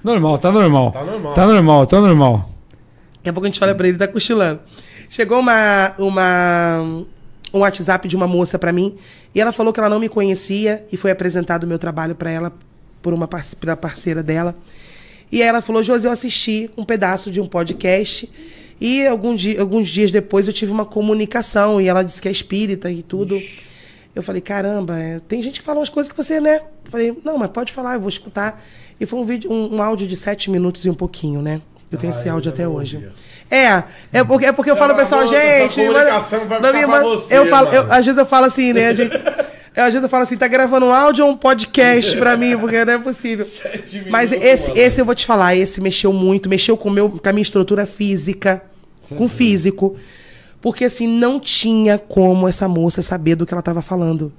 Normal, tá normal. Tá normal. Tá normal, tá normal. Daqui a pouco a gente olha pra ele, tá cochilando. Chegou um WhatsApp de uma moça pra mim e ela falou que ela não me conhecia e foi apresentado o meu trabalho pra ela pela parceira dela. E aí ela falou: Josi, eu assisti um pedaço de um podcast e alguns dias depois eu tive uma comunicação e ela disse que é espírita e tudo. Eu falei: caramba, tem gente que fala umas coisas que você, né? Eu falei: não, mas pode falar, eu vou escutar. E foi um áudio de 7 minutos e um pouquinho, né? Eu tenho esse áudio até hoje. É porque eu falo pro pessoal, gente... Às vezes eu falo assim, né? Às vezes eu falo assim, tá gravando um áudio ou um podcast pra mim? Porque não é possível. Mas esse eu vou te falar, esse mexeu muito, mexeu com a minha estrutura física, com o físico. Porque assim, não tinha como essa moça saber do que ela tava falando.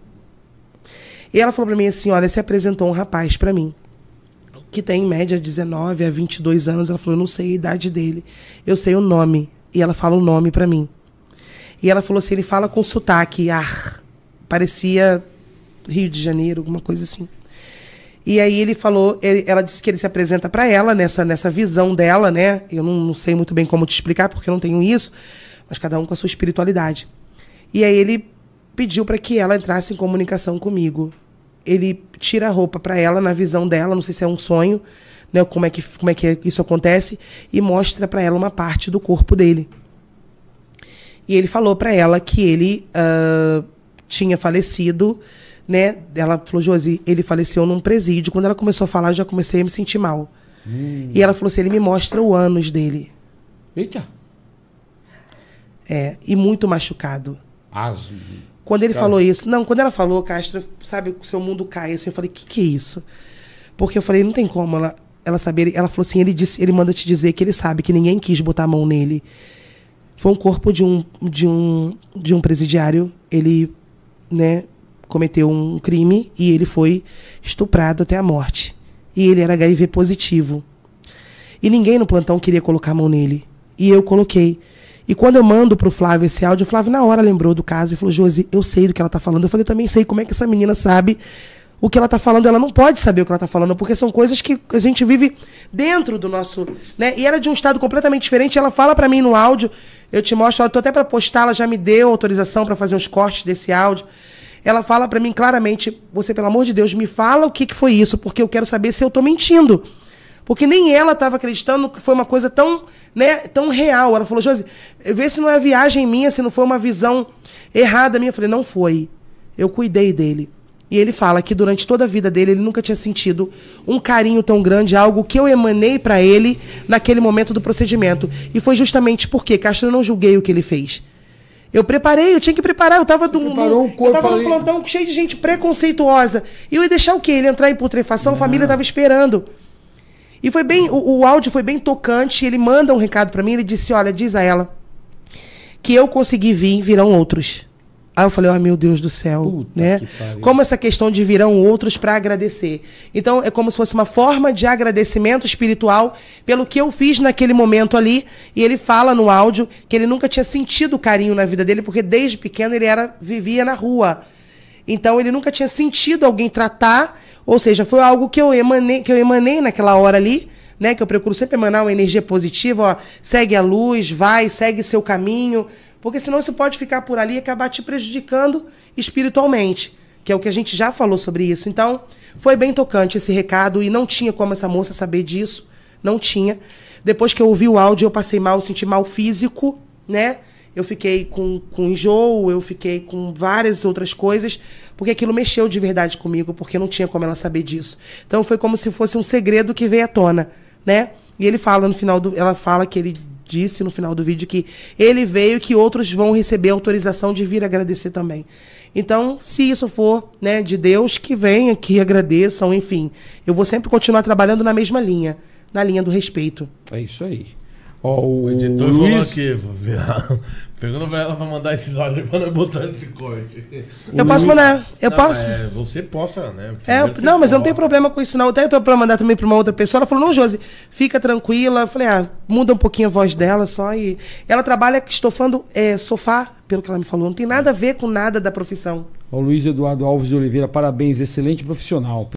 E ela falou pra mim assim, olha, se apresentou um rapaz pra mim, que tem em média 19 a 22 anos. Ela falou: eu não sei a idade dele, eu sei o nome. E ela fala o nome pra mim. E ela falou assim, ele fala com sotaque, parecia Rio de Janeiro, alguma coisa assim. E aí ele falou, ela disse que ele se apresenta pra ela, nessa visão dela, né? Eu não sei muito bem como te explicar, porque eu não tenho isso, mas cada um com a sua espiritualidade. E aí ele pediu pra que ela entrasse em comunicação comigo. Ele tira a roupa para ela, na visão dela, não sei se é um sonho, né, como é que isso acontece, e mostra para ela uma parte do corpo dele. E ele falou para ela que ele tinha falecido, né? Ela falou: Josi, ele faleceu num presídio. Quando ela começou a falar, eu já comecei a me sentir mal. E ela falou assim: ele me mostra o ânus dele. Eita. E muito machucado. Azul. Quando ele falou isso... Não, quando ela falou, Castro, sabe, o seu mundo cai. Assim, eu falei: que é isso? Porque eu falei: não tem como ela saber. Ela falou assim: ele manda te dizer que ele sabe que ninguém quis botar a mão nele. Foi um corpo de um presidiário. Ele, né, cometeu um crime e ele foi estuprado até a morte. E ele era HIV positivo. E ninguém no plantão queria colocar a mão nele. E eu coloquei. E quando eu mando pro Flávio esse áudio, o Flávio na hora lembrou do caso e falou: Josi, eu sei do que ela tá falando. Eu falei: eu também sei como é que essa menina sabe o que ela tá falando. Ela não pode saber o que ela tá falando, porque são coisas que a gente vive dentro do nosso... né? E era de um estado completamente diferente. Ela fala pra mim no áudio, eu te mostro, eu tô até pra postar, ela já me deu autorização pra fazer uns cortes desse áudio. Ela fala pra mim claramente: você, pelo amor de Deus, me fala o que foi isso, porque eu quero saber se eu tô mentindo. Porque nem ela estava acreditando que foi uma coisa tão, né, tão real. Ela falou: Josi, vê se não é viagem minha, se não foi uma visão errada minha. Eu falei: não foi. Eu cuidei dele. E ele fala que durante toda a vida dele, ele nunca tinha sentido um carinho tão grande, algo que eu emanei para ele naquele momento do procedimento. E foi justamente porque, Castro, eu não julguei o que ele fez. Eu preparei, eu tinha que preparar. Eu tava num plantão cheio de gente preconceituosa. E eu ia deixar o quê? Ele entrar em putrefação, a família estava esperando. E foi bem, o áudio foi bem tocante. Ele manda um recado pra mim, ele disse: olha, diz a ela que eu consegui vir, virão outros. Aí eu falei: oh, meu Deus do céu, né? Como essa questão de virão outros para agradecer. Então é como se fosse uma forma de agradecimento espiritual pelo que eu fiz naquele momento ali. E ele fala no áudio que ele nunca tinha sentido carinho na vida dele, porque desde pequeno ele vivia na rua. Então ele nunca tinha sentido alguém tratar. Ou seja, foi algo que eu emanei naquela hora ali, né? Que eu procuro sempre emanar uma energia positiva, ó, segue a luz, vai, segue seu caminho, porque senão isso pode ficar por ali e acabar te prejudicando espiritualmente, que é o que a gente já falou sobre isso. Então, foi bem tocante esse recado e não tinha como essa moça saber disso, não tinha. Depois que eu ouvi o áudio, eu passei mal, senti mal físico, né? Eu fiquei com enjoo, eu fiquei com várias outras coisas, porque aquilo mexeu de verdade comigo, porque não tinha como ela saber disso. Então foi como se fosse um segredo que veio à tona, né? E ele fala no final ela fala que ele disse no final do vídeo que ele veio e que outros vão receber autorização de vir agradecer também. Então, se isso for, né, de Deus, que venha, que agradeçam, enfim. Eu vou sempre continuar trabalhando na mesma linha, na linha do respeito. É isso aí. Ó, o editor Luiz... falou aqui, pergunta pra ela pra mandar esses áudios pra não botar nesse corte. Eu posso mandar, eu posso. Você posta, né? Não, mas eu não tenho problema com isso não. Até eu tô pra mandar também pra uma outra pessoa. Ela falou: não, Josi, fica tranquila. Eu falei: muda um pouquinho a voz dela só. E ela trabalha estofando sofá, pelo que ela me falou. Não tem nada a ver com nada da profissão. O Luiz Eduardo Alves de Oliveira, parabéns, excelente profissional.